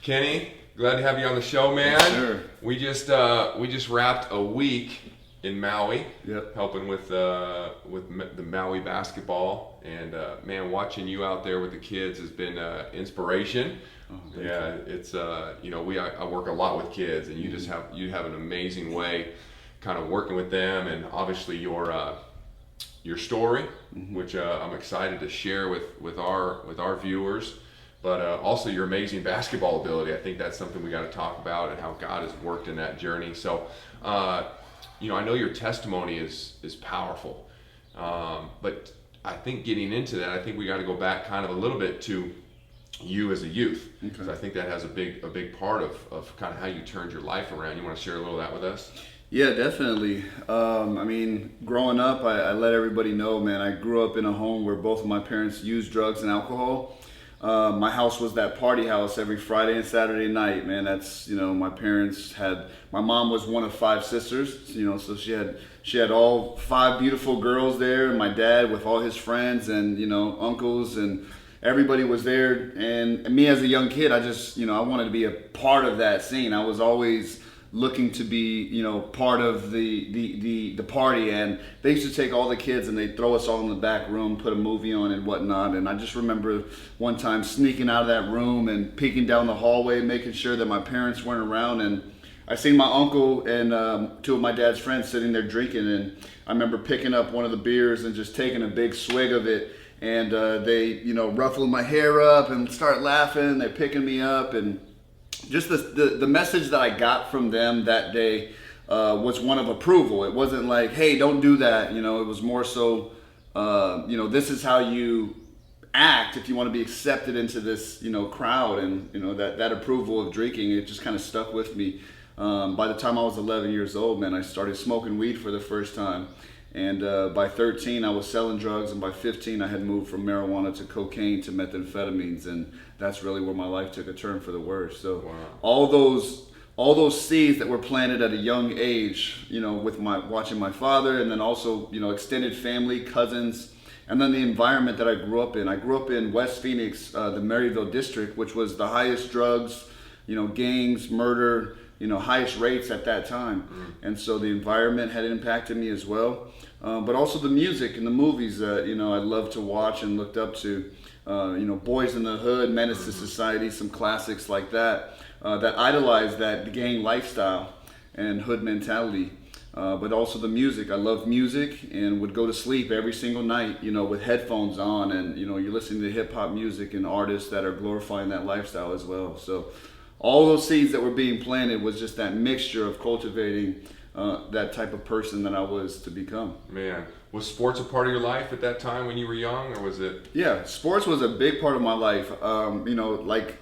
Kenny, glad to have you on the show, man. Sure. We just wrapped a week in Maui, Yep. helping with the Maui basketball, and man, watching you out there with the kids has been inspiration. Oh, Yeah, it's I work a lot with kids, and you have an amazing way, kind of working with them, and obviously your story, which I'm excited to share with our viewers. But also your amazing basketball ability. I think that's something we got to talk about, and how God has worked in that journey. So, I know your testimony is powerful. But I think getting into that, I think we got to go back kind of a little bit to you as a youth. Okay. So I think that has a big part of kind of how you turned your life around. You want to share a little of that with us? Yeah, definitely. Growing up, I let everybody know, man, I grew up in a home where both of my parents used drugs and alcohol. My house was that party house every Friday and Saturday night, man. That's, my mom was one of 5 sisters, so she had all 5 beautiful girls there, and my dad with all his friends and, uncles, and everybody was there. And me as a young kid, I wanted to be a part of that scene. I was always looking to be, part of the party, and they used to take all the kids and they'd throw us all in the back room, put a movie on and whatnot. And I just remember one time sneaking out of that room and peeking down the hallway, making sure that my parents weren't around, and I seen my uncle and 2 of my dad's friends sitting there drinking, and I remember picking up one of the beers and just taking a big swig of it, and they, ruffled my hair up and start laughing. They're picking me up, and just the message that I got from them that day was one of approval. It wasn't like, hey, don't do that. It was more so, this is how you act if you want to be accepted into this, crowd. And, that approval of drinking, it just kind of stuck with me. By the time I was 11 years old, man, I started smoking weed for the first time. And by 13, I was selling drugs, and by 15, I had moved from marijuana to cocaine to methamphetamines, and that's really where my life took a turn for the worse. So, Wow. all those seeds that were planted at a young age, with watching my father, and then also, extended family, cousins, and then the environment that I grew up in. I grew up in West Phoenix, the Maryville district, which was the highest drugs, gangs, murder, highest rates at that time. And so the environment had impacted me as well. But also the music and the movies that, I loved to watch and looked up to. Boys in the Hood, Menace to Society, some classics like that, that idolized that gang lifestyle and hood mentality. But also the music. I loved music and would go to sleep every single night, with headphones on, and, you're listening to hip hop music and artists that are glorifying that lifestyle as well. So all those seeds that were being planted was just that mixture of cultivating that type of person that I was to become. Man, was sports a part of your life at that time when you were young, or was it? Yeah, sports was a big part of my life. Like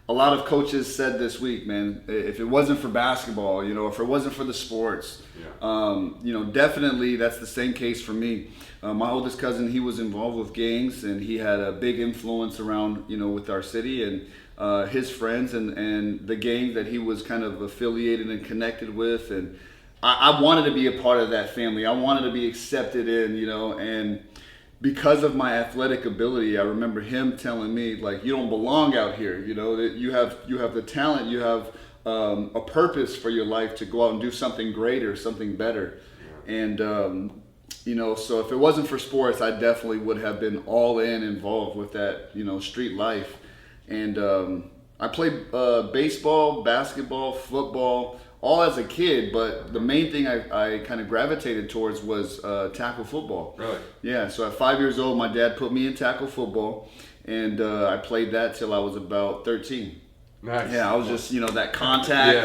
a lot of coaches said this week, man, if it wasn't for basketball, if it wasn't for the sports, definitely that's the same case for me. My oldest cousin, he was involved with gangs, and he had a big influence around, with our city, and his friends and the gang that he was kind of affiliated and connected with. And I wanted to be a part of that family. I wanted to be accepted in, and because of my athletic ability, I remember him telling me, like, you don't belong out here. That you have the talent, you have a purpose for your life to go out and do something greater, something better. And so if it wasn't for sports, I definitely would have been all involved with that, street life. And I played baseball, basketball, football, all as a kid, but the main thing I kind of gravitated towards was tackle football. Really? Yeah, so at 5 years old, my dad put me in tackle football, and I played that till I was about 13. Nice. Yeah, I was just, that contact,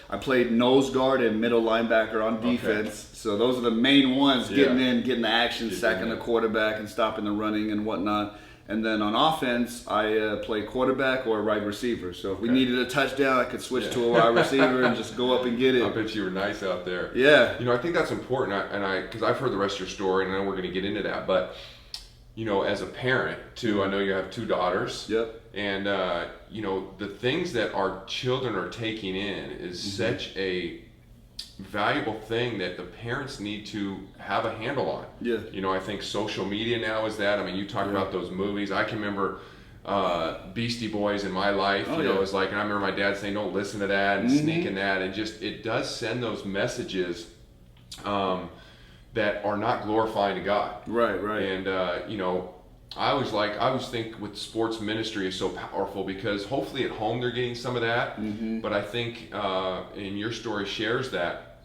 I played nose guard and middle linebacker on defense. Okay. So those are the main ones, getting the action, sacking the quarterback and stopping the running and whatnot. And then on offense, I play quarterback or wide receiver. So if we needed a touchdown, I could switch to a wide receiver and just go up and get it. I bet you were nice out there. Yeah. I think that's important, because I've heard the rest of your story, and I know we're going to get into that. But, as a parent, too, I know you have 2 daughters. Yep. And, the things that our children are taking in is such a valuable thing that the parents need to have a handle on. Yeah. I think social media now is that. I mean, you talk about those movies. I can remember Beastie Boys in my life. Oh, you know, yeah. it was like, and I remember my dad saying, "Don't listen to that," and Mm-hmm. sneaking that, and just it does send those messages that are not glorifying to God. Right, right. And you know, I always think with sports ministry is so powerful because hopefully at home they're getting some of that. Mm-hmm. But I think, and your story shares that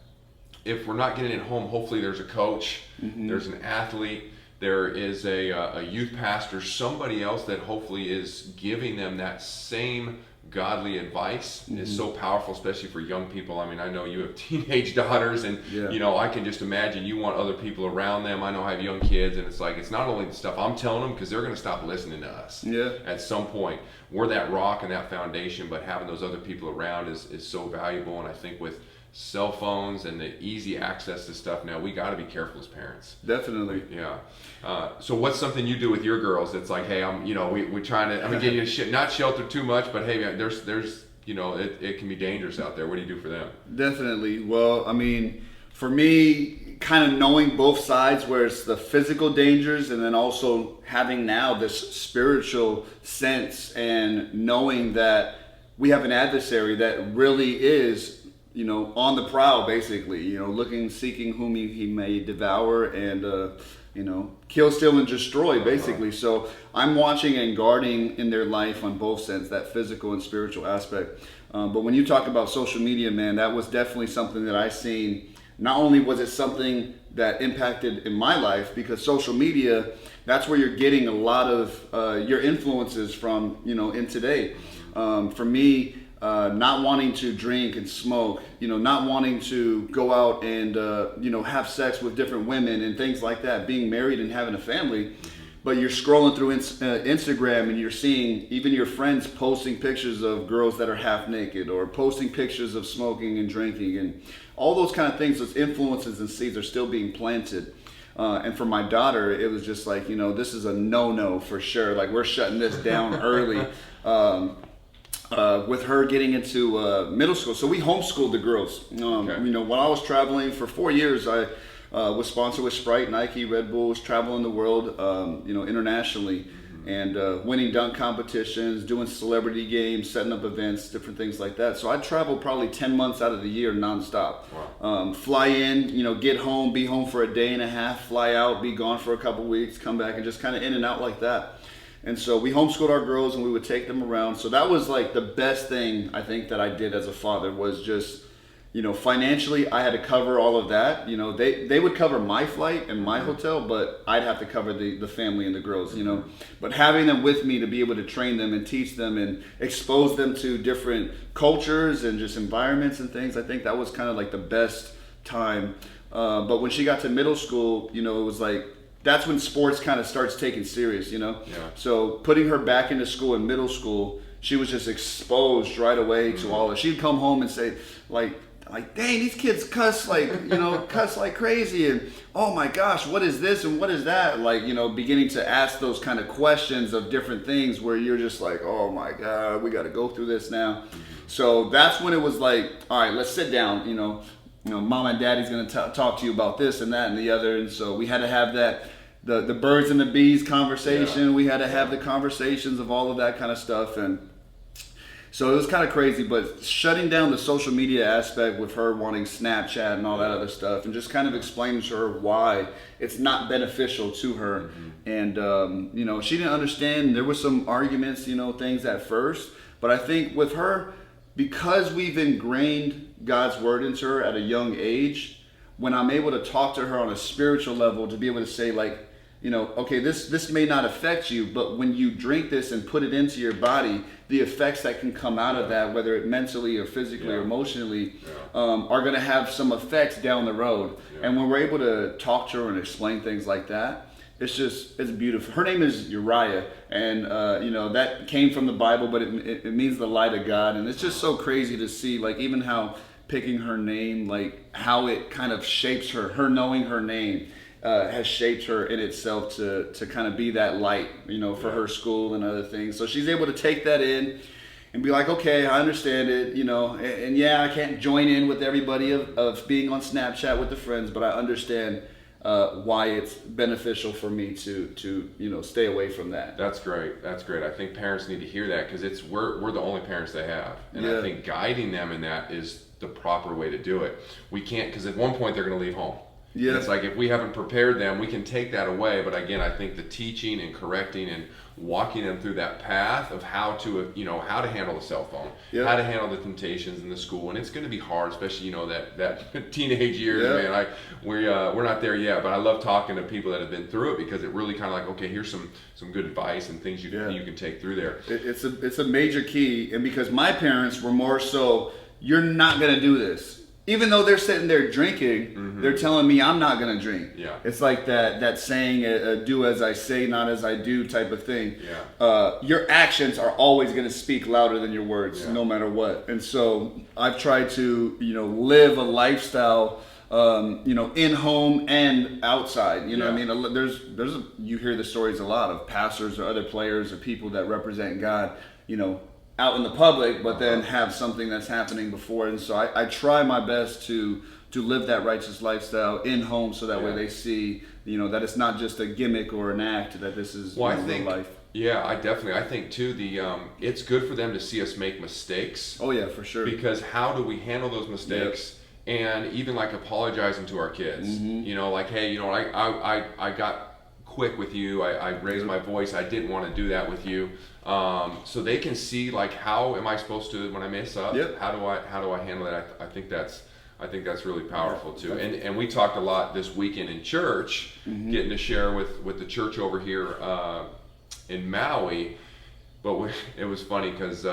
if we're not getting it at home, hopefully there's a coach, Mm-hmm. there's an athlete, there is a youth pastor, somebody else that hopefully is giving them that same godly advice. Mm-hmm. Is so powerful, especially for young people. I mean, I know you have teenage daughters, and Yeah. you know, I can just imagine you want other people around them. I know I have young kids, and it's like, it's not only the stuff I'm telling them, because they're going to stop listening to us. Yeah. At some point, we're that rock and that foundation, but having those other people around is so valuable. And I think with cell phones and the easy access to stuff now, we got to be careful as parents. Definitely. Yeah. So what's something you do with your girls that's like, hey, we're trying to, I'm getting you not shelter too much, but hey, man, there's you know, it can be dangerous out there. What do you do for them? Definitely. Well, I mean, for me, kind of knowing both sides, where it's the physical dangers and then also having now this spiritual sense and knowing that we have an adversary that really is, you know, on the prowl, basically, you know, seeking whom he may devour and, you know, kill, steal, and destroy, basically. So I'm watching and guarding in their life on both sides, that physical and spiritual aspect. But when you talk about social media, man, that was definitely something that I seen. Not only was it something that impacted in my life, because social media, that's where you're getting a lot of your influences from, you know, in today. For me, not wanting to drink and smoke, you know, not wanting to go out and, you know, have sex with different women and things like that, being married and having a family. But you're scrolling through Instagram and you're seeing even your friends posting pictures of girls that are half naked or posting pictures of smoking and drinking and all those kind of things. Those influences and seeds are still being planted. And for my daughter, it was just like, you know, this is a no-no for sure. Like, we're shutting this down early. With her getting into middle school. So we homeschooled the girls. Okay. You know, when I was traveling for 4 years, I was sponsored with Sprite, Nike, Red Bull, was traveling the world, you know, internationally, and winning dunk competitions, doing celebrity games, setting up events, different things like that. So I traveled probably 10 months out of the year nonstop. Wow. Fly in, you know, get home, be home for a day and a half, fly out, be gone for a couple weeks, come back, and just kind of in and out like that. And so we homeschooled our girls and we would take them around. So that was like the best thing I think that I did as a father, was just, you know, financially I had to cover all of that. You know, they would cover my flight and my hotel, but I'd have to cover the family and the girls, you know. But having them with me to be able to train them and teach them and expose them to different cultures and just environments and things, I think that was kind of like the best time. But when she got to middle school, you know, it was like, that's when sports kind of starts taking serious, you know? Yeah. So putting her back into school in middle school, she was just exposed right away to all of it. She'd come home and say, like, dang, these kids cuss like, you know, cuss like crazy. And, oh my gosh, what is this and what is that? Like, you know, beginning to ask those kind of questions of different things where you're just like, oh my God, we got to go through this now. So that's when it was like, all right, let's sit down, you know, mom and daddy's going to talk to you about this and that and the other. And so we had to have that, the birds and the bees conversation. Yeah. We had to have the conversations of all of that kind of stuff. And so it was kind of crazy, but shutting down the social media aspect with her wanting Snapchat and all that other stuff, and just kind of explaining to her why it's not beneficial to her. And, you know, she didn't understand. There were some arguments, you know, things at first, but I think with her, because we've ingrained God's word into her at a young age, when I'm able to talk to her on a spiritual level, to be able to say, like, you know, okay, this may not affect you, but when you drink this and put it into your body, the effects that can come out of that, whether it mentally or physically or emotionally, are going to have some effects down the road. And when we're able to talk to her and explain things like that, it's beautiful. Her name is Uriah, and you know, that came from the Bible, but it means the light of God. And it's just so crazy to see, like, even how picking her name, like how it kind of shapes her knowing her name has shaped her in itself to kind of be that light, you know, for her school and other things. So she's able to take that in and be like, okay, I understand it, you know, and yeah, I can't join in with everybody of being on Snapchat with the friends, but I understand why it's beneficial for me to stay away from that. That's great. That's great. I think parents need to hear that because we're the only parents they have, and Yeah. I think guiding them in that is the proper way to do it. We can't, because at one point they're going to leave home. Yeah. And it's like if we haven't prepared them, we can take that away. But again, I think the teaching and correcting and walking them through that path of how to handle the cell phone, Yeah. how to handle the temptations in the school, and it's going to be hard, especially that teenage years, Yeah. man. We're not there yet, but I love talking to people that have been through it because it really kind of like, okay, here's some good advice and things you can take through there. It's a major key, and because my parents were more so, you're not gonna do this. Even though they're sitting there drinking, they're telling me I'm not gonna drink. Yeah. It's like that saying, "Do as I say, not as I do," type of thing. Yeah. Your actions are always gonna speak louder than your words, Yeah. no matter what. And so I've tried to, live a lifestyle, in home and outside. You know what I mean? You hear the stories a lot of pastors or other players or people that represent God, out in the public, but then have something that's happening before. And so I try my best to live that righteous lifestyle in home, so that way they see, that it's not just a gimmick or an act, that this is Well, I real think, life. yeah, I think too, it's good for them to see us make mistakes. Oh yeah, for sure. Because how do we handle those mistakes? And even like apologizing to our kids, like, hey, I got quick with you. I raised my voice. I didn't want to do that with you. So they can see, like, how am I supposed to, when I mess up? Yep. How do I handle that? I think that's really powerful too. And we talked a lot this weekend in church, getting to share with the church over here in Maui. But it was funny because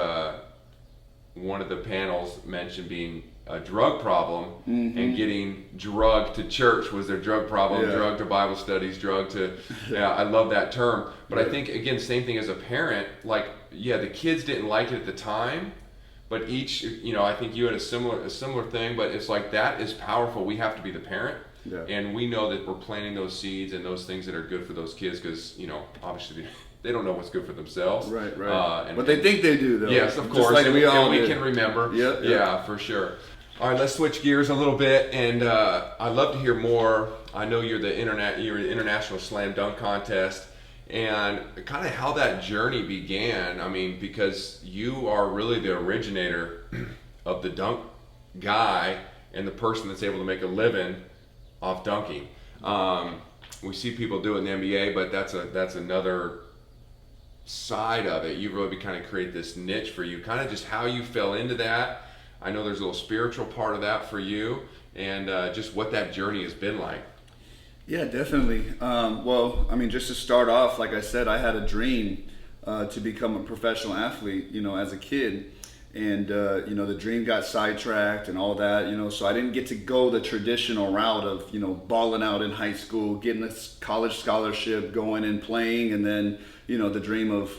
one of the panels mentioned being a drug problem, and getting drugged to church was their drug problem. Yeah. Drug to Bible studies, drug to I love that term. But I think, again, same thing as a parent, like, the kids didn't like it at the time, but each, I think you had a similar thing, but it's like, that is powerful. We have to be the parent. Yeah. And we know that we're planting those seeds and those things that are good for those kids, because obviously they don't know what's good for themselves. Right. And, But they think they do, though. Yes, of Just course. like and we all we do. can remember. Yep. Yeah, for sure. All right, let's switch gears a little bit, and I'd love to hear more. I know you're the International Slam Dunk Contest, and kind of how that journey began. I mean, because you are really the originator of the dunk guy and the person that's able to make a living off dunking. We see people do it in the NBA, but that's another side of it. You really kind of create this niche for you, kind of just how you fell into that. I know there's a little spiritual part of that for you, and just what that journey has been like. Yeah, definitely. Well, I mean, just to start off, like I said, I had a dream to become a professional athlete, as a kid. And, the dream got sidetracked and all that, so I didn't get to go the traditional route of, balling out in high school, getting a college scholarship, going and playing, and then, the dream of,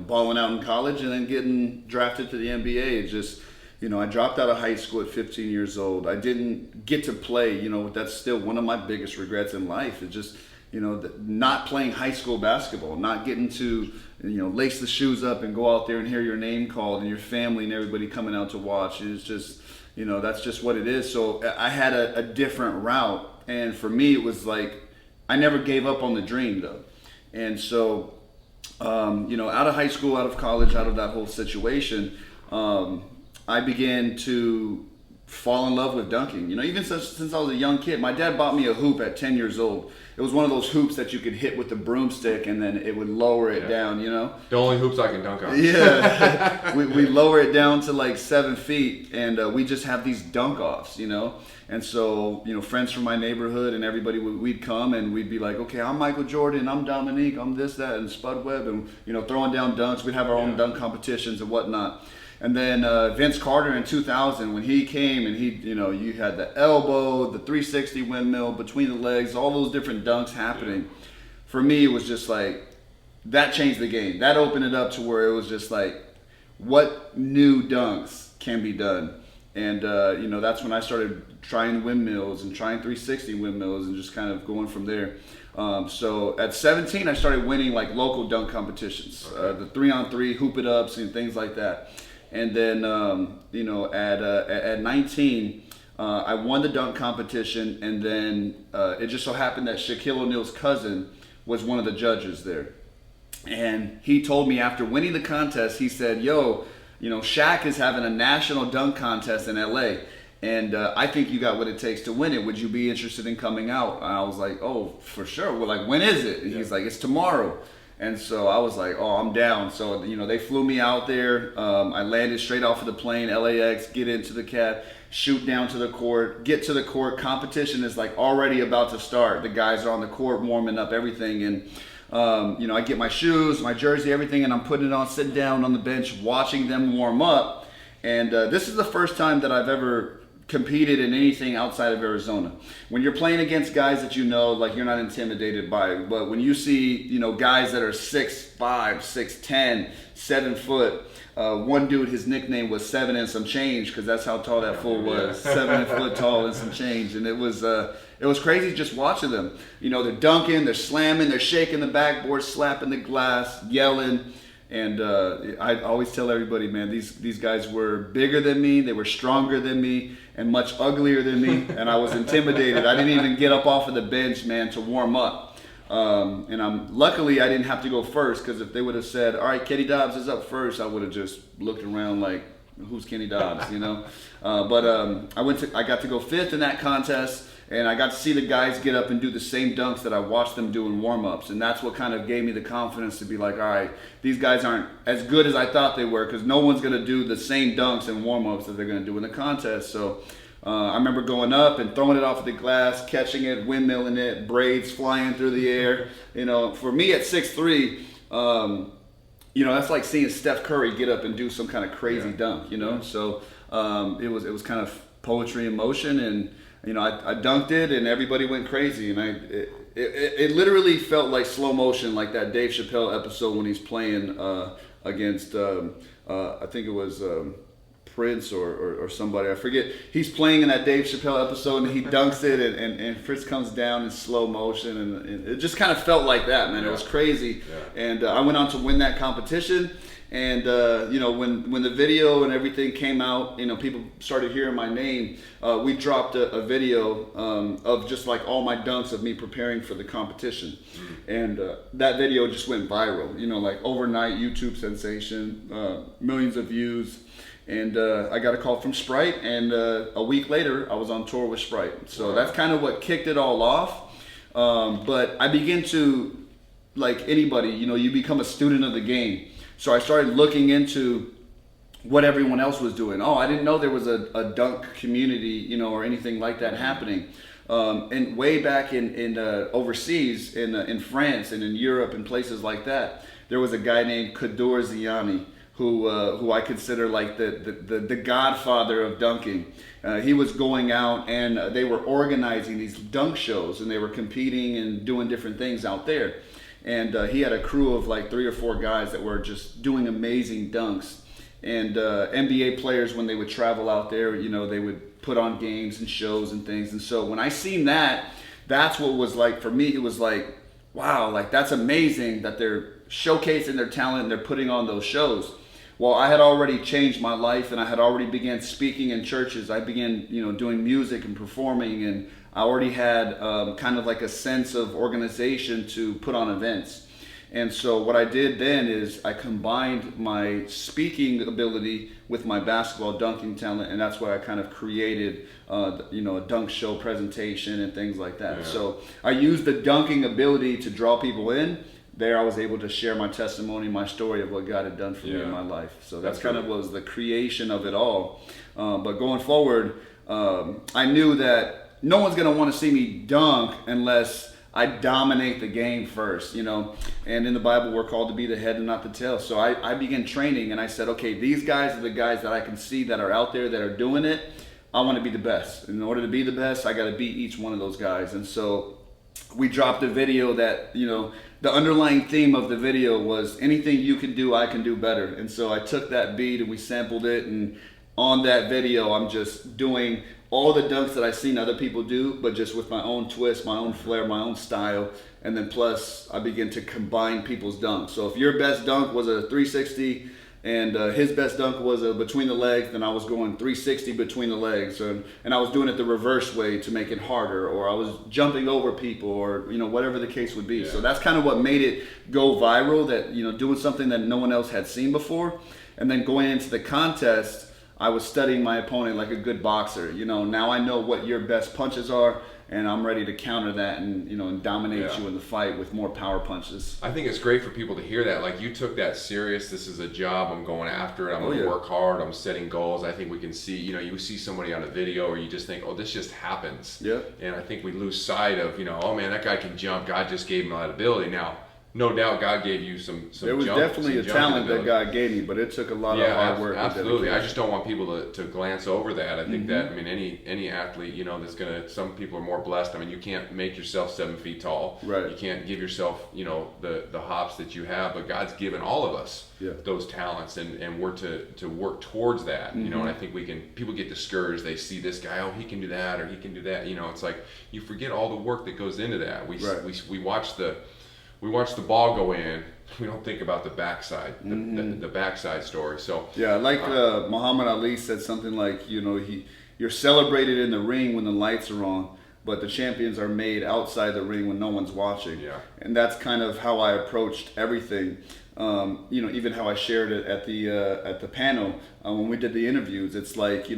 balling out in college and then getting drafted to the NBA. It just, I dropped out of high school at 15 years old. I didn't get to play, that's still one of my biggest regrets in life. It's just, not playing high school basketball, not getting to, lace the shoes up and go out there and hear your name called and your family and everybody coming out to watch. It's just, that's just what it is. So I had a different route. And for me, it was like, I never gave up on the dream though. And so, out of high school, out of college, out of that whole situation, I began to fall in love with dunking. Even since I was a young kid, my dad bought me a hoop at 10 years old. It was one of those hoops that you could hit with the broomstick and then it would lower it down, The only hoops I can dunk on. Yeah. we lower it down to like 7 feet, and we just have these dunk offs, And so, friends from my neighborhood and everybody, we'd come and we'd be like, okay, I'm Michael Jordan, I'm Dominique, I'm this, that, and Spud Webb, and, throwing down dunks. We'd have our own dunk competitions and whatnot. And then Vince Carter in 2000, when he came and you had the elbow, the 360 windmill, between the legs, all those different dunks happening. For me, it was just like, that changed the game. That opened it up to where it was just like, what new dunks can be done? And, that's when I started trying windmills and trying 360 windmills and just kind of going from there. So at 17, I started winning like local dunk competitions, the 3-on-3 hoop it ups and things like that. And then, at 19, I won the dunk competition, and then it just so happened that Shaquille O'Neal's cousin was one of the judges there. And he told me after winning the contest, he said, yo, Shaq is having a national dunk contest in LA. And I think you got what it takes to win it. Would you be interested in coming out? And I was like, oh, for sure. Well, like, when is it? And he's like, it's tomorrow. And so I was like, oh, I'm down. So, they flew me out there. I landed straight off of the plane, LAX, get into the cab, shoot down to the court, get to the court. Competition is like already about to start. The guys are on the court warming up everything. And, I get my shoes, my jersey, everything, and I'm putting it on, sitting down on the bench, watching them warm up. And this is the first time that I've ever competed in anything outside of Arizona. When you're playing against guys that like you're not intimidated by, but when you see, guys that are 6'5", 6'10", 7 foot, one dude, his nickname was 7 and some change, because that's how tall that fool was, 7 foot tall and some change. And it was crazy just watching them. They're dunking, they're slamming, they're shaking the backboard, slapping the glass, yelling. And I always tell everybody, man, these guys were bigger than me, they were stronger than me, and much uglier than me, and I was intimidated. I didn't even get up off of the bench, man, to warm up. And luckily I didn't have to go first, because if they would have said, all right, Kenny Dobbs is up first, I would have just looked around like, who's Kenny Dobbs, But I got to go fifth in that contest. And I got to see the guys get up and do the same dunks that I watched them do in warm-ups. And that's what kind of gave me the confidence to be like, all right, these guys aren't as good as I thought they were, because no one's going to do the same dunks in warm-ups that they're going to do in the contest. So I remember going up and throwing it off the glass, catching it, windmilling it, braids flying through the air. For me at 6'3", that's like seeing Steph Curry get up and do some kind of crazy dunk, So it was kind of poetry in motion, and I dunked it, and everybody went crazy, and it literally felt like slow motion, like that Dave Chappelle episode when he's playing against I think it was Prince or somebody, I forget. He's playing in that Dave Chappelle episode, and he dunks it, and Fritz comes down in slow motion, and it just kind of felt like that, man. It was crazy, and I went on to win that competition. And when the video and everything came out, people started hearing my name. We dropped a video of just like all my dunks of me preparing for the competition, and that video just went viral. Like overnight YouTube sensation, millions of views. And I got a call from Sprite, and a week later I was on tour with Sprite. So that's kind of what kicked it all off. But I began to, like anybody, you become a student of the game. So I started looking into what everyone else was doing. Oh, I didn't know there was a dunk community, or anything like that happening. And way back in overseas, in France and in Europe and places like that, there was a guy named Kaddour Ziani, who I consider like the godfather of dunking. He was going out, and they were organizing these dunk shows, and they were competing and doing different things out there. And he had a crew of like 3 or 4 guys that were just doing amazing dunks. And NBA players, when they would travel out there, they would put on games and shows and things. And so when I seen that, that's what was like, for me, it was like, wow, like that's amazing that they're showcasing their talent and they're putting on those shows. Well, I had already changed my life, and I had already began speaking in churches. I began, doing music and performing, and I already had kind of like a sense of organization to put on events. And so what I did then is I combined my speaking ability with my basketball dunking talent, and that's why I kind of created, a dunk show presentation and things like that. Yeah. So I used the dunking ability to draw people in. There I was able to share my testimony, my story of what God had done for me in my life. So that's kind of was the creation of it all. But going forward, I knew that no one's going to want to see me dunk unless I dominate the game first, And in the Bible, we're called to be the head and not the tail. So I began training, and I said, okay, these guys are the guys that I can see that are out there that are doing it. I want to be the best. In order to be the best, I got to beat each one of those guys. And so we dropped a video that, the underlying theme of the video was anything you can do, I can do better. And so I took that beat and we sampled it, and on that video I'm just doing all the dunks that I've seen other people do, but just with my own twist, my own flair, my own style. And then plus I begin to combine people's dunks. So if your best dunk was a 360 And his best dunk was between the legs, then I was going 360 between the legs, and I was doing it the reverse way to make it harder, or I was jumping over people, or whatever the case would be. Yeah. So that's kind of what made it go viral, that doing something that no one else had seen before. And then going into the contest, I was studying my opponent like a good boxer. Now I know what your best punches are, and I'm ready to counter that and dominate you in the fight with more power punches. I think it's great for people to hear that. Like, you took that serious. This is a job. I'm going after it. I'm going to work hard. I'm setting goals. I think we can see, you see somebody on a video, or you just think, oh, this just happens. Yeah. And I think we lose sight of, oh man, that guy can jump. God just gave him that ability. Now, no doubt God gave you some there was definitely a talent that God gave me, but it took a lot of hard work. Absolutely. I just don't want people to glance over that. I think that, any athlete, that's some people are more blessed. You can't make yourself 7 feet tall. Right. You can't give yourself, the hops that you have, but God's given all of us those talents, and we're to work towards that, and I think people get discouraged. They see this guy, oh, he can do that, or he can do that. It's like, you forget all the work that goes into that. We watch the ball go in. We don't think about the backside, the backside story. So like Muhammad Ali said something like, you're celebrated in the ring when the lights are on, but the champions are made outside the ring when no one's watching. Yeah. And that's kind of how I approached everything. Even how I shared it at the panel when we did the interviews. It's like,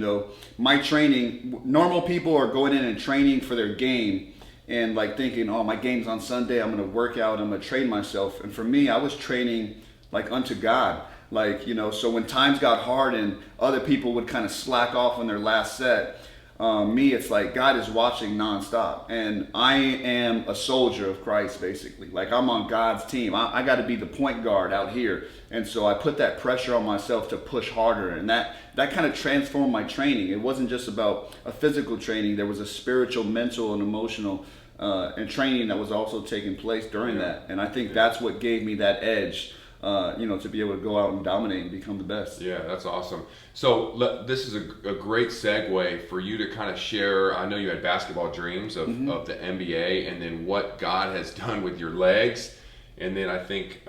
my training. Normal people are going in and training for their game, and like thinking, oh, my game's on Sunday, I'm going to work out, I'm going to train myself. And for me, I was training like unto God. Like, so when times got hard and other people would kind of slack off on their last set, me, it's like God is watching nonstop. And I am a soldier of Christ, basically. Like, I'm on God's team. I got to be the point guard out here. And so I put that pressure on myself to push harder. And that kind of transformed my training. It wasn't just about a physical training. There was a spiritual, mental, and emotional and training that was also taking place during that. And I think that's what gave me that edge, to be able to go out and dominate and become the best. Yeah, that's awesome. So this is a great segue for you to kind of share. I know you had basketball dreams of the NBA, and then what God has done with your legs. And then I think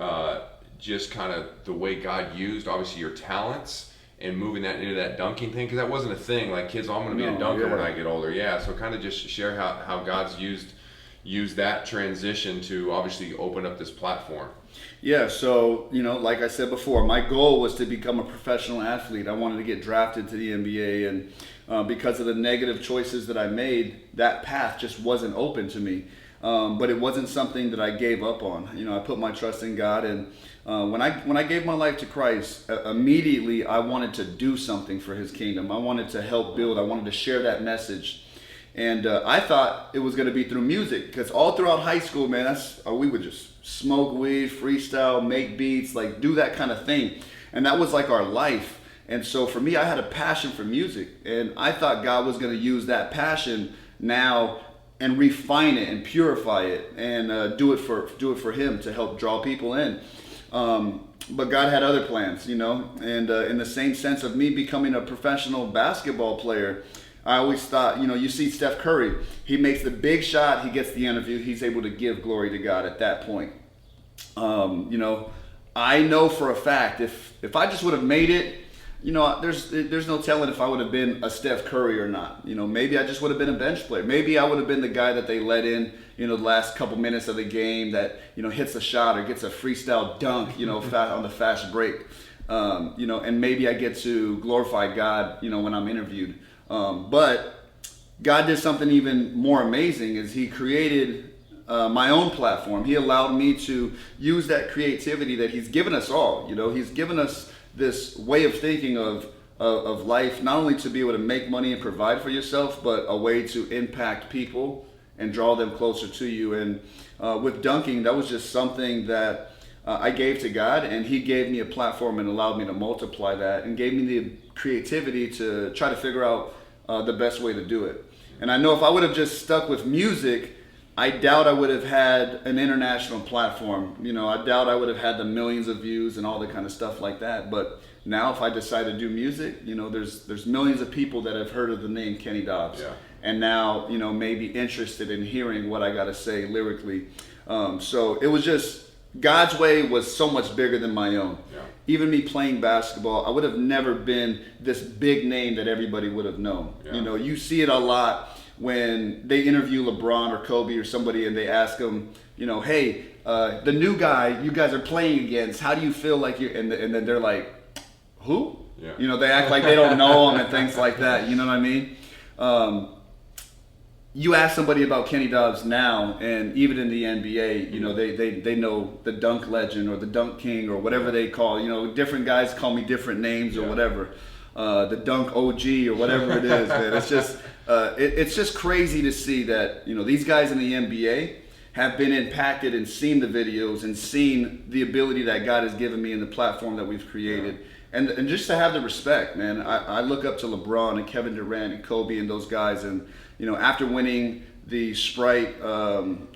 just kind of the way God used, obviously, your talents and moving that into that dunking thing, because that wasn't a thing. Like, kids, I'm going to be a dunker when I get older. Yeah, so kind of just share how God's used that transition to obviously open up this platform. Yeah, so, like I said before, my goal was to become a professional athlete. I wanted to get drafted to the NBA, and because of the negative choices that I made, that path just wasn't open to me. But it wasn't something that I gave up on. I put my trust in God, and when I gave my life to Christ, immediately I wanted to do something for His kingdom. I wanted to help build. I wanted to share that message. And I thought it was going to be through music, because all throughout high school, man, we would just smoke weed, freestyle, make beats, like do that kind of thing. And that was like our life. And so for me, I had a passion for music, and I thought God was going to use that passion now and refine it and purify it and do it for Him to help draw people in. But God had other plans, and in the same sense of me becoming a professional basketball player, I always thought, you see Steph Curry, he makes the big shot, he gets the interview, he's able to give glory to God at that point. I know for a fact, if I just would have made it, there's no telling if I would have been a Steph Curry or not. Maybe I just would have been a bench player. Maybe I would have been the guy that they let in, the last couple minutes of the game that, hits a shot or gets a freestyle dunk, on the fast break. And maybe I get to glorify God, when I'm interviewed. But God did something even more amazing, is He created my own platform. He allowed me to use that creativity that He's given us all. He's given us this way of thinking of life, not only to be able to make money and provide for yourself, but a way to impact people and draw them closer to you. And with dunking, that was just something that I gave to God, and He gave me a platform and allowed me to multiply that and gave me the creativity to try to figure out the best way to do it. And I know if I would have just stuck with music, I doubt I would have had an international platform. I doubt I would have had the millions of views and all the kind of stuff like that. But now if I decide to do music, there's millions of people that have heard of the name Kenny Dobbs. Yeah. And now, maybe interested in hearing what I got to say lyrically. So it was just, God's way was so much bigger than my own. Yeah. even me playing basketball, I would have never been this big name that everybody would have known. Yeah. You know, you see it a lot when they interview LeBron or Kobe or somebody and they ask them, you know, hey, the new guy you guys are playing against, how do you feel like you're, and then they're like, who? Yeah. You know, they act like they don't know him and things like that. You know what I mean? You ask somebody about Kenny Dobbs now, and even in the NBA, you know, they know the dunk legend or the dunk king or whatever they call. You know, different guys call me different names or whatever. The dunk OG or whatever it is, man. It's just crazy to see that, you know, these guys in the NBA have been impacted and seen the videos and seen the ability that God has given me and the platform that we've created. And just to have the respect, man. I look up to LeBron and Kevin Durant and Kobe and those guys. And, you know, after winning the Sprite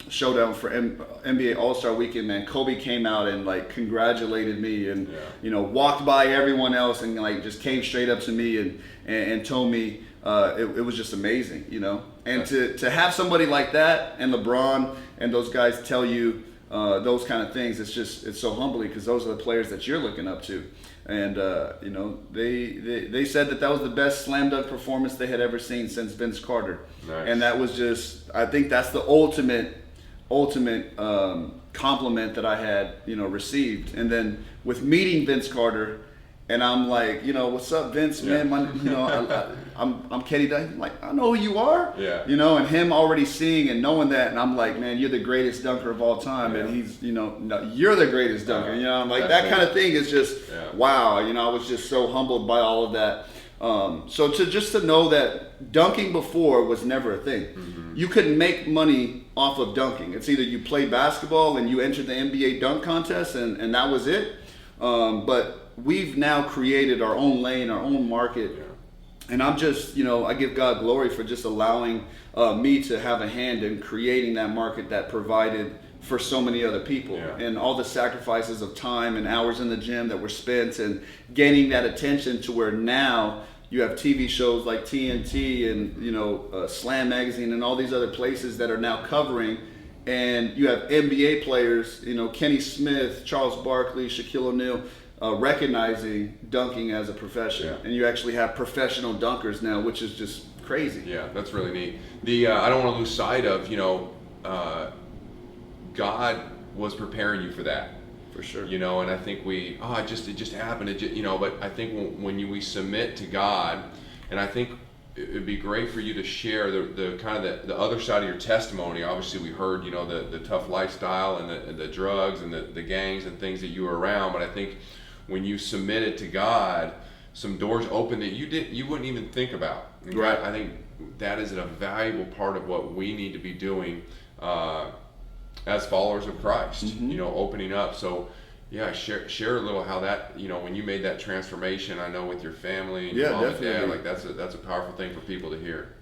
showdown for NBA All-Star Weekend, man, Kobe came out and, like, congratulated me and, you know, walked by everyone else and, like, just came straight up to me and told me it was just amazing, you know. And to have somebody like that and LeBron and those guys tell you those kind of things, it's so humbling, because those are the players that you're looking up to. And you know, they said that was the best slam dunk performance they had ever seen since Vince Carter. Nice. And that was just, I think that's the ultimate compliment that I had, you know, received. And then with meeting Vince Carter, and I'm like, you know, what's up, Vince, man? You know, I'm Kenny Dobbs. I'm like, I know who you are. Yeah. You know, and him already seeing and knowing that, and I'm like, man, you're the greatest dunker of all time. And he's, you know, no, you're the greatest dunker. You know, I'm like, that kind of thing is just, wow. You know, I was just so humbled by all of that. So to know that dunking before was never a thing. Mm-hmm. You couldn't make money off of dunking. It's either you play basketball and you entered the NBA dunk contest, and that was it. But we've now created our own lane, our own market. And I'm just, you know, I give God glory for just allowing me to have a hand in creating that market that provided for so many other people. And all the sacrifices of time and hours in the gym that were spent and gaining that attention to where now you have TV shows like TNT and, you know, Slam Magazine and all these other places that are now covering. And you have NBA players, you know, Kenny Smith, Charles Barkley, Shaquille O'Neal, recognizing dunking as a profession. And you actually have professional dunkers now, which is just crazy. Yeah, that's really neat. I don't want to lose sight of, you know, God was preparing you for that. For sure. You know, and I think it just happened. You know, but I think when we submit to God, and I think it'd be great for you to share the kind of the other side of your testimony. Obviously, we heard, you know, the tough lifestyle and the drugs and the gangs and things that you were around. But I think when you submitted to God, some doors opened that you wouldn't even think about. And right. God, I think that is a valuable part of what we need to be doing as followers of Christ. Mm-hmm. You know, opening up. So. Yeah, share a little how that, you know, when you made that transformation, I know with your family and your mom and dad, like that's a powerful thing for people to hear.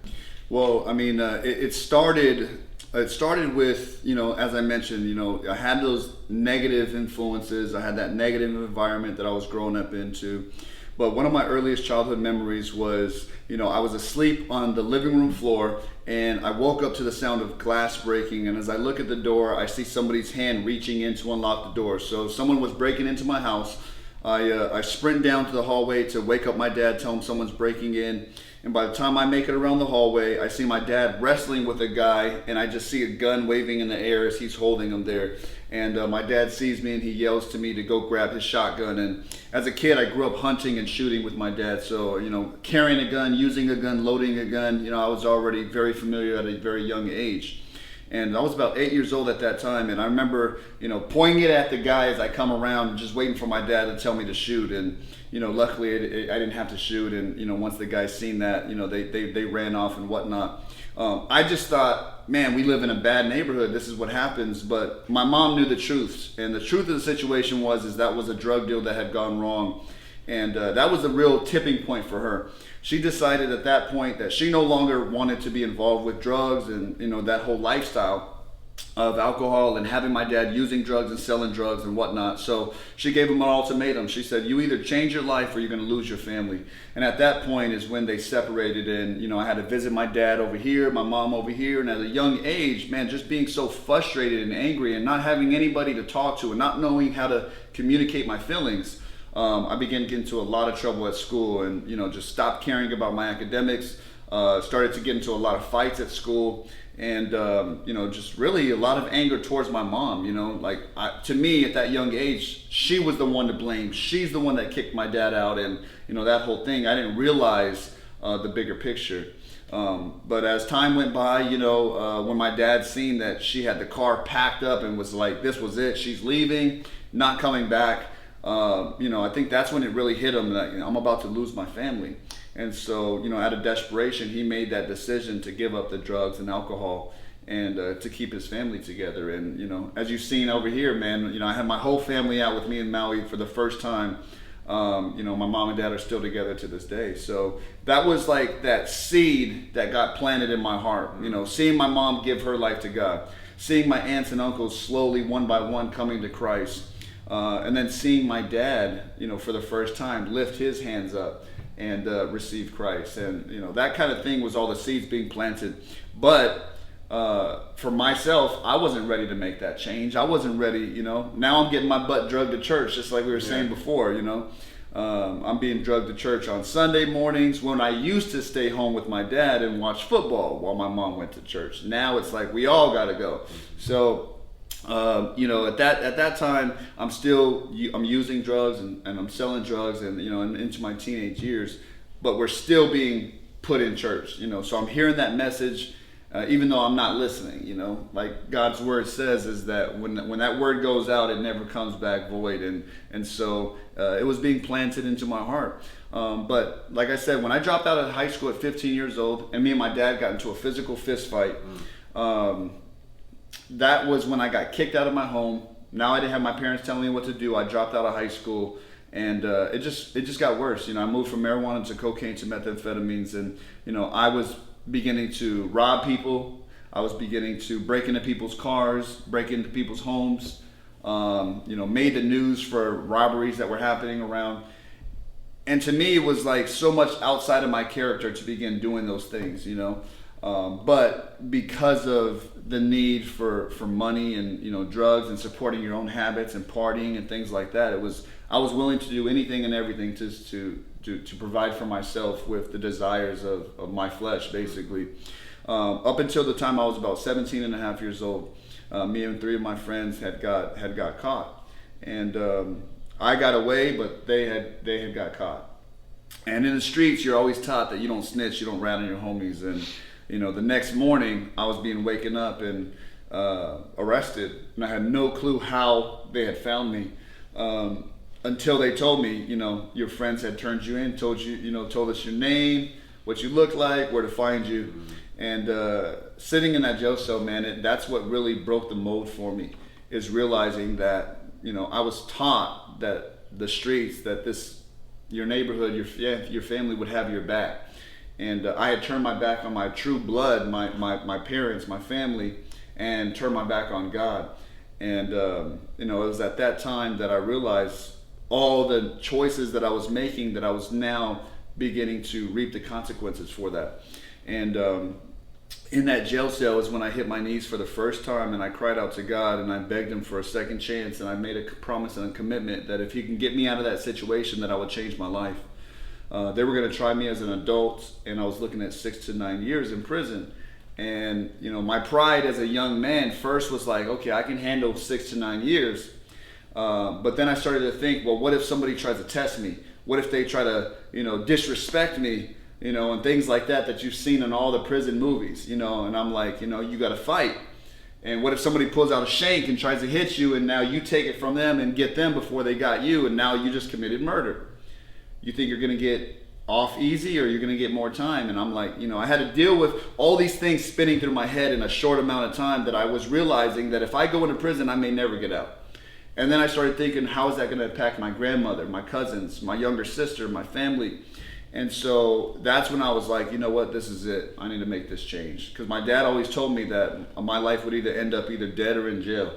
Well, I mean, it started with, you know, as I mentioned, you know, I had those negative influences. I had that negative environment that I was growing up into. But one of my earliest childhood memories was, you know, I was asleep on the living room floor and I woke up to the sound of glass breaking. And as I look at the door, I see somebody's hand reaching in to unlock the door. So someone was breaking into my house. I sprint down to the hallway to wake up my dad, tell him someone's breaking in. And by the time I make it around the hallway, I see my dad wrestling with a guy, and I just see a gun waving in the air as he's holding him there. And my dad sees me and he yells to me to go grab his shotgun. And as a kid, I grew up hunting and shooting with my dad. So, you know, carrying a gun, using a gun, loading a gun, you know, I was already very familiar at a very young age. And I was about 8 years old at that time. And I remember, you know, pointing it at the guy as I come around and just waiting for my dad to tell me to shoot. And, you know, luckily I didn't have to shoot. And, you know, once the guys seen that, you know, they ran off and whatnot. I just thought, man, we live in a bad neighborhood. This is what happens. But my mom knew the truth. And the truth of the situation was that was a drug deal that had gone wrong. And that was a real tipping point for her. She decided at that point that she no longer wanted to be involved with drugs and, you know, that whole lifestyle of alcohol and having my dad using drugs and selling drugs and whatnot. So she gave him an ultimatum. She said, you either change your life or you're going to lose your family. And at that point is when they separated. And, you know, I had to visit my dad over here, my mom over here. And at a young age, man, just being so frustrated and angry and not having anybody to talk to and not knowing how to communicate my feelings, I began to get into a lot of trouble at school, and just stopped caring about my academics. Started to get into a lot of fights at school, and just really a lot of anger towards my mom. To me at that young age, she was the one to blame. She's the one that kicked my dad out, and that whole thing. I didn't realize the bigger picture. But as time went by, when my dad seen that she had the car packed up and was like, this was it, she's leaving, not coming back, I think that's when it really hit him that I'm about to lose my family. And so, out of desperation, he made that decision to give up the drugs and alcohol and to keep his family together. And, as you've seen over here, man, I had my whole family out with me in Maui for the first time. My mom and dad are still together to this day. So that was like that seed that got planted in my heart. Seeing my mom give her life to God, seeing my aunts and uncles slowly, one by one, coming to Christ, and then seeing my dad, for the first time, lift his hands up and receive Christ. And that kind of thing was all the seeds being planted. But for myself, I wasn't ready to make that change. I wasn't ready, Now I'm getting my butt drugged to church, just like we were saying before, I'm being drugged to church on Sunday mornings when I used to stay home with my dad and watch football while my mom went to church. Now it's like we all got to go. So, at that time, I'm using drugs and I'm selling drugs and into my teenage years, but we're still being put in church, So I'm hearing that message. Even though I'm not listening, like God's word says, is that when that word goes out, it never comes back void, and so it was being planted into my heart. But like I said, when I dropped out of high school at 15 years old, and me and my dad got into a physical fist fight, that was when I got kicked out of my home. Now I didn't have my parents telling me what to do. I dropped out of high school, and it just got worse. I moved from marijuana to cocaine to methamphetamines, and I was beginning to rob people. I was beginning to break into people's cars, break into people's homes, made the news for robberies that were happening around. And to me, it was like so much outside of my character to begin doing those things, but because of the need for money and, drugs and supporting your own habits and partying and things like that, I was willing to do anything and everything to provide for myself with the desires of my flesh, basically. Up until the time I was about 17 and a half years old, me and 3 of my friends had got caught. And I got away, but they had got caught. And in the streets, you're always taught that you don't snitch, you don't rat on your homies. And, the next morning, I was being waken up and arrested. And I had no clue how they had found me. Until they told me, your friends had turned you in, told us your name, what you look like, where to find you. And sitting in that jail cell, man, that's what really broke the mold for me, is realizing that, I was taught that the streets, that your neighborhood, your family would have your back. And I had turned my back on my true blood, my parents, my family, and turned my back on God. And, it was at that time that I realized all the choices that I was making, that I was now beginning to reap the consequences for that. And in that jail cell is when I hit my knees for the first time, and I cried out to God, and I begged him for a second chance, and I made a promise and a commitment that if he can get me out of that situation, that I would change my life. They were going to try me as an adult, and I was looking at 6 to 9 years in prison. And my pride as a young man first was like, okay, I can handle 6 to 9 years. But then I started to think, well, what if somebody tries to test me? What if they try to, disrespect me, and things like that you've seen in all the prison movies, and I'm like, you got to fight. And what if somebody pulls out a shank and tries to hit you, and now you take it from them and get them before they got you, and now you just committed murder? You think you're going to get off easy, or you're going to get more time? And I'm like, I had to deal with all these things spinning through my head in a short amount of time, that I was realizing that if I go into prison, I may never get out. And then I started thinking, how is that going to impact my grandmother, my cousins, my younger sister, my family? And so that's when I was like, you know what, this is it. I need to make this change. Because my dad always told me that my life would either end up either dead or in jail.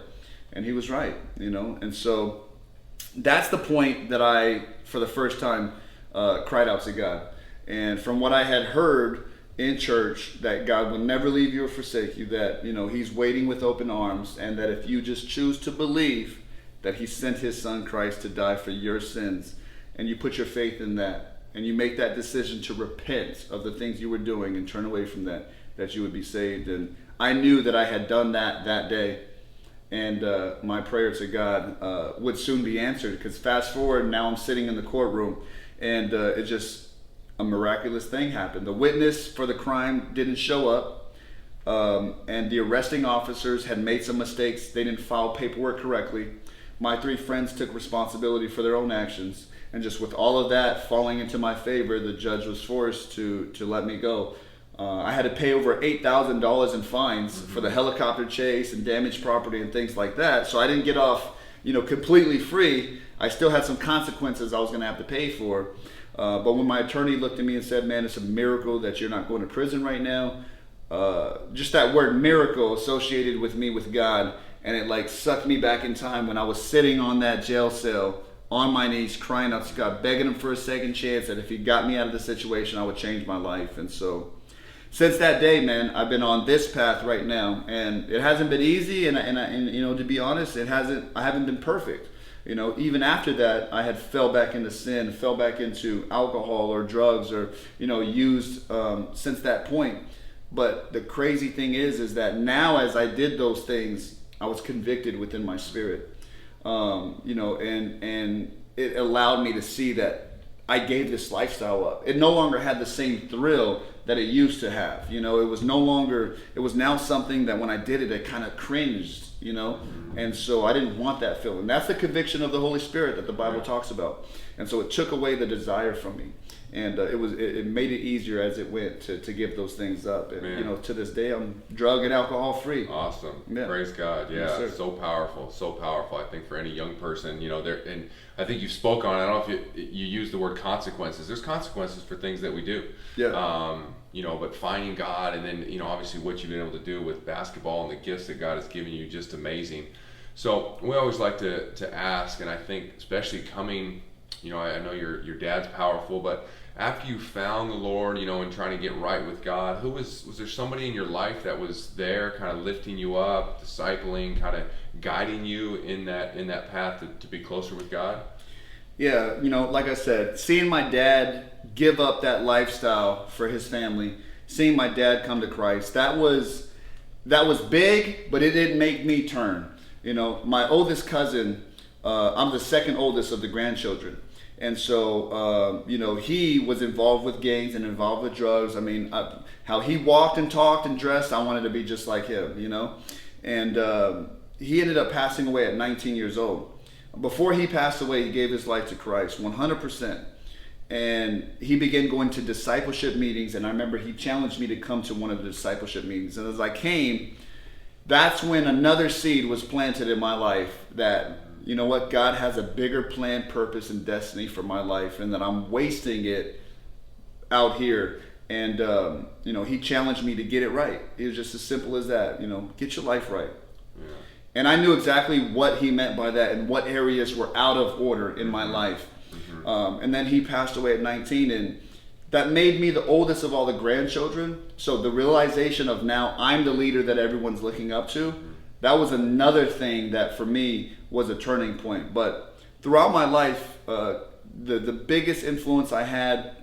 And he was right, And so that's the point that I, for the first time, cried out to God. And from what I had heard in church, that God will never leave you or forsake you, that, he's waiting with open arms, and that if you just choose to believe that he sent his son Christ to die for your sins, and you put your faith in that, and you make that decision to repent of the things you were doing and turn away from that you would be saved. And I knew that I had done that day, and my prayer to God would soon be answered, because fast forward, now I'm sitting in the courtroom, and it just, a miraculous thing happened. The witness for the crime didn't show up, and the arresting officers had made some mistakes. They didn't file paperwork correctly. My 3 friends took responsibility for their own actions, and just with all of that falling into my favor, the judge was forced to let me go. I had to pay over $8,000 in fines for the helicopter chase and damaged property and things like that. So I didn't get off, completely free. I still had some consequences I was going to have to pay for. But when my attorney looked at me and said, "Man, it's a miracle that you're not going to prison right now," just that word miracle associated with me with God, and it like sucked me back in time when I was sitting on that jail cell on my knees crying out to God, begging him for a second chance, that if he got me out of the situation, I would change my life. And so since that day, man, I've been on this path right now, and it hasn't been easy, and to be honest, I haven't been perfect. Even after that, I had fell back into sin, fell back into alcohol or drugs, or used since that point. But the crazy thing is that now, as I did those things, I was convicted within my spirit, and it allowed me to see that I gave this lifestyle up. It no longer had the same thrill that it used to have. It was now something that when I did it, it kind of cringed, and so I didn't want that feeling. That's the conviction of the Holy Spirit that the Bible talks about. And so it took away the desire from me. And it made it easier as it went to give those things up. And, to this day, I'm drug and alcohol free. Awesome. Yeah. Praise God. Yeah. Yes, so powerful. So powerful. I think for any young person, and I think you spoke on, I don't know if you use the word consequences. There's consequences for things that we do. Yeah. But finding God, and then, obviously what you've been able to do with basketball and the gifts that God has given you, just amazing. So we always like to ask, and I think especially coming, I know your dad's powerful, but after you found the Lord, and trying to get right with God, was there somebody in your life that was there kind of lifting you up, discipling, kind of guiding you in that path to be closer with God? Yeah, like I said, seeing my dad give up that lifestyle for his family, seeing my dad come to Christ, that was big, but it didn't make me turn. My oldest cousin, I'm the second oldest of the grandchildren. And so, he was involved with gangs and involved with drugs. I mean, how he walked and talked and dressed, I wanted to be just like him, And he ended up passing away at 19 years old. Before he passed away, he gave his life to Christ, 100%. And he began going to discipleship meetings. And I remember he challenged me to come to one of the discipleship meetings. And as I came, that's when another seed was planted in my life that, God has a bigger plan, purpose, and destiny for my life, and that I'm wasting it out here. And, he challenged me to get it right. It was just as simple as that, get your life right. Yeah. And I knew exactly what he meant by that and what areas were out of order in my life. Mm-hmm. And then he passed away at 19, and that made me the oldest of all the grandchildren. So the realization of now I'm the leader that everyone's looking up to, that was another thing that for me was a turning point. But throughout my life, the biggest influence I had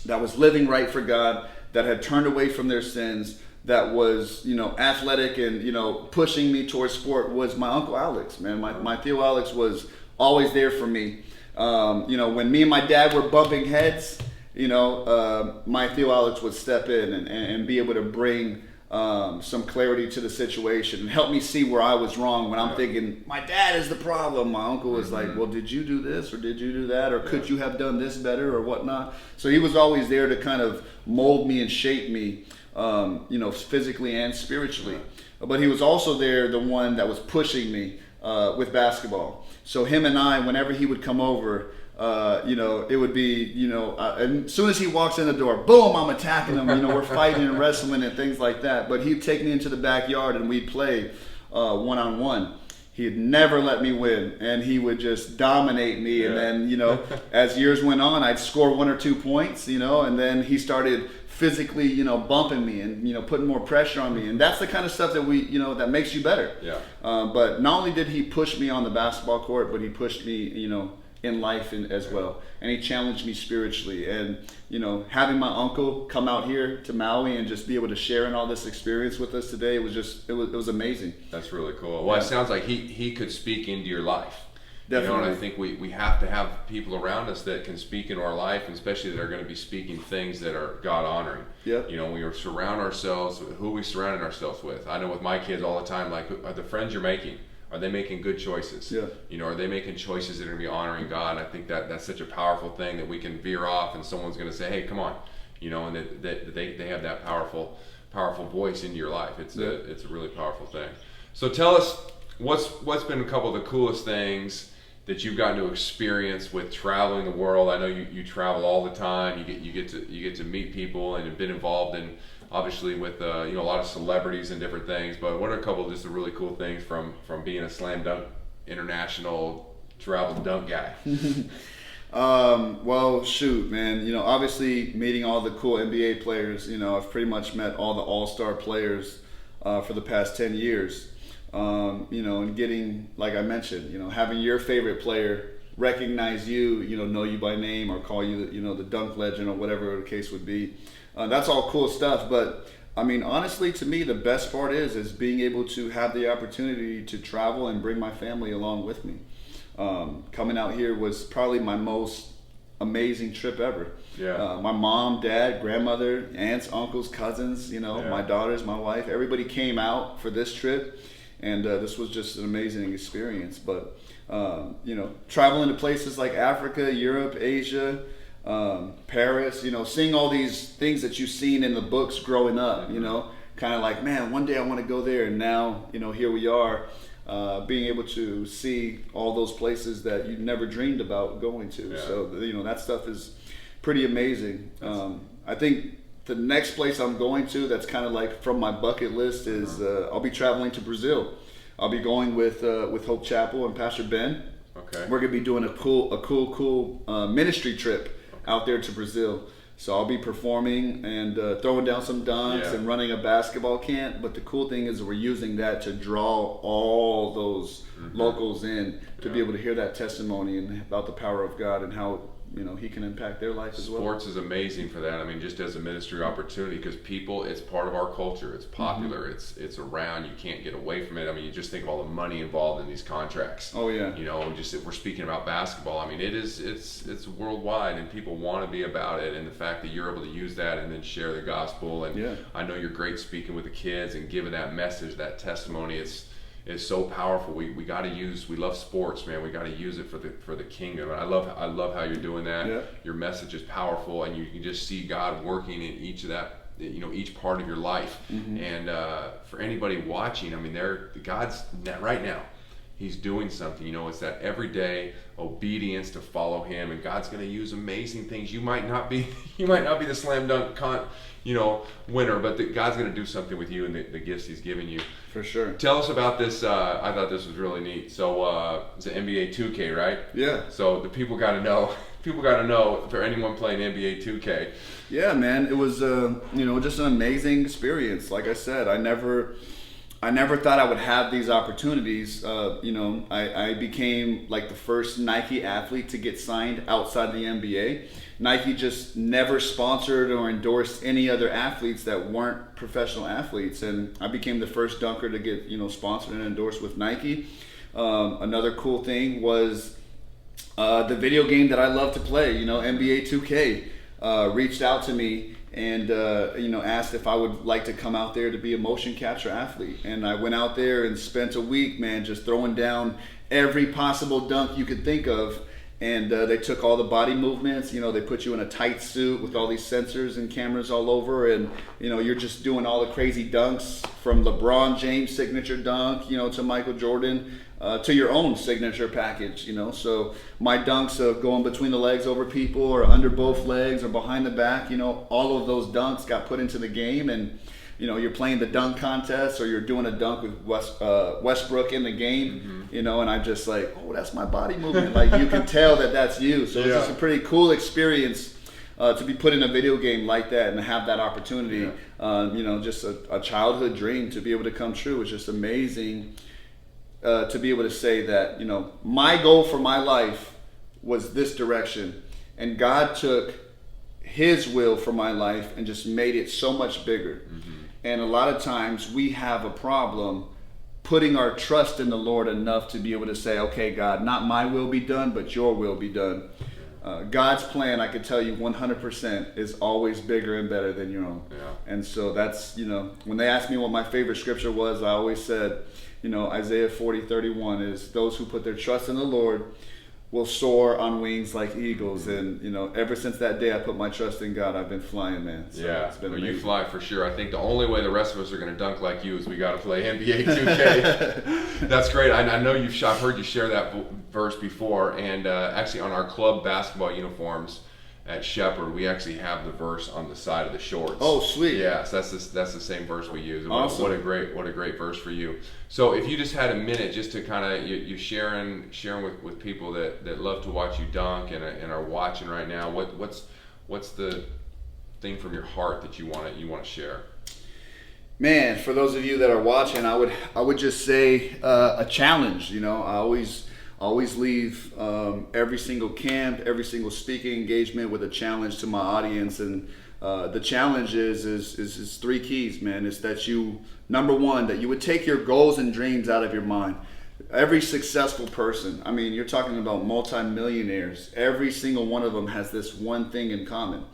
that was living right for God, that had turned away from their sins, that was, athletic and, pushing me towards sport, was my Uncle Alex, man. My Theo Alex was always there for me. When me and my dad were bumping heads, my Theo Alex would step in and be able to bring some clarity to the situation and help me see where I was wrong when I'm thinking, my dad is the problem. My uncle was like, well, did you do this or did you do that? Or could you have done this better or whatnot? So he was always there to kind of mold me and shape me, physically and spiritually. But he was also there, the one that was pushing me with basketball. So him and I, whenever he would come over, it would be, as soon as he walks in the door, boom, I'm attacking him. We're fighting and wrestling and things like that. But he'd take me into the backyard and we'd play one-on-one. He'd never let me win, and he would just dominate me. Yeah. And then, as years went on, I'd score 1 or 2 points, and then he started physically, bumping me and, putting more pressure on me. And that's the kind of stuff that that makes you better. Yeah. But not only did he push me on the basketball court, but he pushed me, in life as well. And he challenged me spiritually. And, you know, having my uncle come out here to Maui and just be able to share in all this experience with us today was just, it was amazing. That's really cool. Well, It sounds like he could speak into your life. Definitely. You know, and I think we have to have people around us that can speak into our life, and especially that are going to be speaking things that are God honoring. Yeah. You know, we surround ourselves with who we surrounded ourselves with. I know with my kids all the time, like, are the friends you're making, are they making good choices? Yeah. You know, are they making choices that are going to be honoring God? And I think that's such a powerful thing that we can veer off, and someone's going to say, hey, come on. You know, and that they have that powerful voice into your life. It's a really powerful thing. So tell us what's been a couple of the coolest things that you've gotten to experience with traveling the world. I know you travel all the time. You get to meet people and have been involved in, obviously, with a lot of celebrities and different things. But what are a couple of just the really cool things from being a slam dunk international travel dunk guy? Well, shoot, man. You know, obviously meeting all the cool NBA players. You know, I've pretty much met all the all-star players for the past 10 years. You know, and getting, like I mentioned, you know, having your favorite player recognize you, you know you by name or call you, you know, the dunk legend or whatever the case would be. That's all cool stuff. But I mean, honestly, to me, the best part is being able to have the opportunity to travel and bring my family along with me. Coming out here was probably my most amazing trip ever. Yeah. My mom, dad, grandmother, aunts, uncles, cousins, you know, my daughters, my wife, everybody came out for this trip. And this was just an amazing experience. But, you know, traveling to places like Africa, Europe, Asia, Paris, you know, seeing all these things that you've seen in the books growing up, you know, kind of like, man, one day I want to go there. And now, you know, here we are, being able to see all those places that you never dreamed about going to. Yeah. So, you know, that stuff is pretty amazing. I think the next place I'm going to that's kind of like from my bucket list is I'll be traveling to Brazil. I'll be going with Hope Chapel and Pastor Ben. Okay. We're gonna be doing a cool ministry trip out there to Brazil. So I'll be performing and throwing down some dunks and running a basketball camp. But the cool thing is we're using that to draw all those locals in to be able to hear that testimony and about the power of God and how, you know, he can impact their life as well. Sports is amazing for that. I mean, just as a ministry opportunity, because people, it's part of our culture. It's popular. It's around. You can't get away from it. I mean, you just think of all the money involved in these contracts. Oh yeah. You know, just if we're speaking about basketball, I mean, it's worldwide, and people want to be about it. And the fact that you're able to use that and then share the gospel, and I know you're great speaking with the kids and giving that message, that testimony. It's so powerful. We got to use. We love sports, man. We got to use it for the kingdom. And I love how you're doing that. Yeah. Your message is powerful, and you can just see God working in each of that, you know, each part of your life. And for anybody watching, I mean, God's right now. He's doing something. You know, it's that everyday obedience to follow Him, and God's going to use amazing things. You might not be the slam dunk winner, but God's going to do something with you and the gifts He's given you. For sure. Tell us about this. I thought this was really neat. So it's an NBA 2K, right? Yeah. So the people got to know. People got to know for anyone playing NBA 2K. Yeah, man. It was you know, just an amazing experience. Like I said, I never thought I would have these opportunities. You know, I became like the first Nike athlete to get signed outside the NBA. Nike just never sponsored or endorsed any other athletes that weren't professional athletes, and I became the first dunker to get, you know, sponsored and endorsed with Nike. Another cool thing was the video game that I love to play, you know, NBA 2K, reached out to me and you know, asked if I would like to come out there to be a motion capture athlete. And I went out there and spent a week, man, just throwing down every possible dunk you could think of. And they took all the body movements, you know, they put you in a tight suit with all these sensors and cameras all over, and, you know, you're just doing all the crazy dunks from LeBron James signature dunk, you know, to Michael Jordan, to your own signature package, you know. So my dunks of going between the legs over people or under both legs or behind the back, you know, all of those dunks got put into the game. And, you know, you're playing the dunk contest or you're doing a dunk with Westbrook in the game, you know, and I'm just like, oh, that's my body movement. Like, you can tell that that's you. So it's just a pretty cool experience to be put in a video game like that and have that opportunity. You know, just a childhood dream to be able to come true. It's just amazing to be able to say that, you know, my goal for my life was this direction. And God took his will for my life and just made it so much bigger. And a lot of times we have a problem putting our trust in the Lord enough to be able to say, okay, God, not my will be done, but your will be done. God's plan, I can tell you 100%, is always bigger and better than your own. Yeah. And so that's, when they asked me what my favorite scripture was, I always said, Isaiah 40:31 is those who put their trust in the Lord will soar on wings like eagles. And, ever since that day I put my trust in God, I've been flying, man. So yeah, it's been well, amazing. you fly for sure. I think the only way the rest of us are going to dunk like you is we got to play NBA 2K. That's great. I know I've heard you share that verse before, and actually on our club basketball uniforms at Shepherd, we actually have the verse on the side of the shorts. Oh, sweet. Yes, that's the same verse we use. Awesome. What a great verse for you. So if you just had a minute just to kind of you sharing with people that love to watch you dunk and are watching right now, what's the thing from your heart that you want to share? Man, for those of you that are watching, I would just say a challenge. I always leave every single camp, every single speaking engagement with a challenge to my audience, and the challenge is three keys, man. It's that number one, that you would take your goals and dreams out of your mind. Every successful person, you're talking about multi-millionaires, every single one of them has this one thing in common.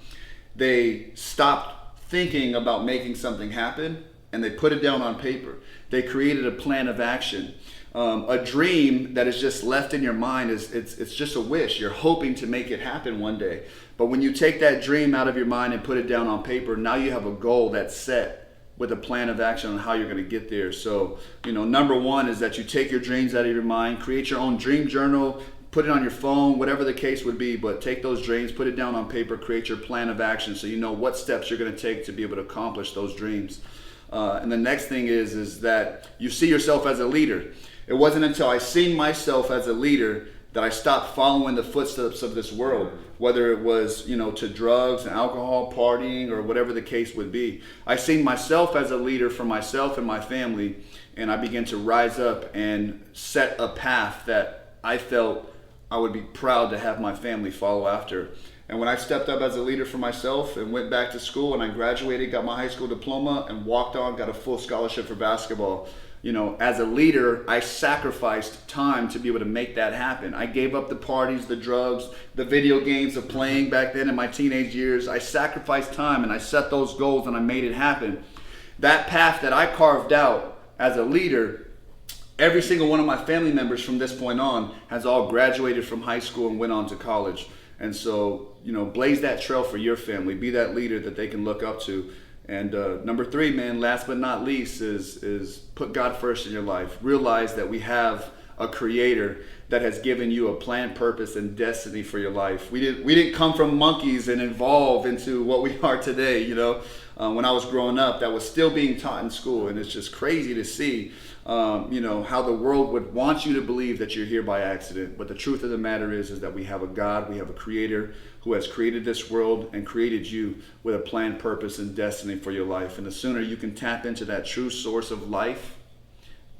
They stopped thinking about making something happen and they put it down on paper. They created a plan of action. A dream that is just left in your mind it's just a wish. You're hoping to make it happen one day. But when you take that dream out of your mind and put it down on paper, now you have a goal that's set with a plan of action on how you're going to get there. So, number one is that you take your dreams out of your mind, create your own dream journal, put it on your phone, whatever the case would be, but take those dreams, put it down on paper, create your plan of action so you know what steps you're going to take to be able to accomplish those dreams. And the next thing is that you see yourself as a leader. It wasn't until I seen myself as a leader that I stopped following the footsteps of this world, whether it was, to drugs and alcohol, partying, or whatever the case would be. I seen myself as a leader for myself and my family, and I began to rise up and set a path that I felt I would be proud to have my family follow after. And when I stepped up as a leader for myself and went back to school and I graduated, got my high school diploma and walked on, got a full scholarship for basketball, as a leader, I sacrificed time to be able to make that happen. I gave up the parties, the drugs, the video games of playing back then in my teenage years. I sacrificed time and I set those goals and I made it happen. That path that I carved out as a leader, every single one of my family members from this point on has all graduated from high school and went on to college. And so, blaze that trail for your family. Be that leader that they can look up to. And number three, man, last but not least, is put God first in your life. Realize that we have a creator that has given you a plan, purpose, and destiny for your life. We didn't come from monkeys and evolve into what we are today. When I was growing up, that was still being taught in school. And it's just crazy to see, how the world would want you to believe that you're here by accident. But the truth of the matter is that we have a God, we have a creator who has created this world and created you with a plan, purpose, and destiny for your life. And the sooner you can tap into that true source of life,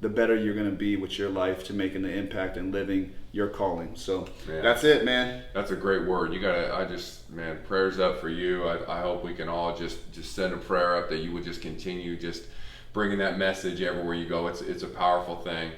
the better you're going to be with your life to making the impact and living your calling. So that's it, man. That's a great word. Prayers up for you. I hope we can all just send a prayer up that you would just continue just bringing that message everywhere you go. It's a powerful thing.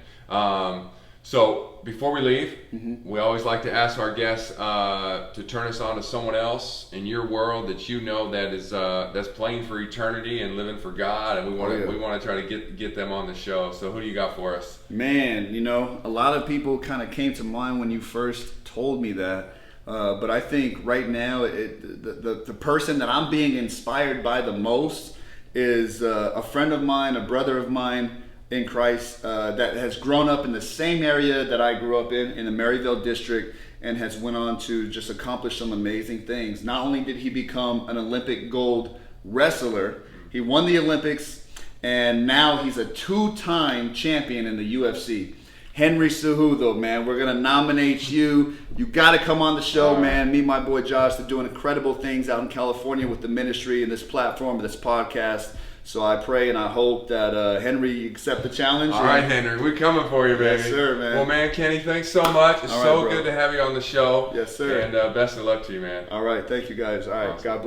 So before we leave, we always like to ask our guests to turn us on to someone else in your world that that is that's playing for eternity and living for God, and we want to try to get them on the show. So who do you got for us? Man, a lot of people kind of came to mind when you first told me that, but I think right now the person that I'm being inspired by the most is a friend of mine, a brother of mine in Christ that has grown up in the same area that I grew up in the Maryville district, and has went on to just accomplish some amazing things. Not only did he become an Olympic gold wrestler, he won the Olympics, and now he's a two-time champion in the UFC. Henry Cejudo, man, we're going to nominate you. You got to come on the show, man. Meet my boy Josh. They're doing incredible things out in California with the ministry and this platform, this podcast. So I pray and I hope that Henry accept the challenge. All right, Henry, we're coming for you, baby. Yes, sir, man. Well, man, Kenny, thanks so much. It's All right, so bro. good to have you on the show. Yes, sir. And best of luck to you, man. All right, thank you guys. All right, Awesome. God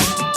bless.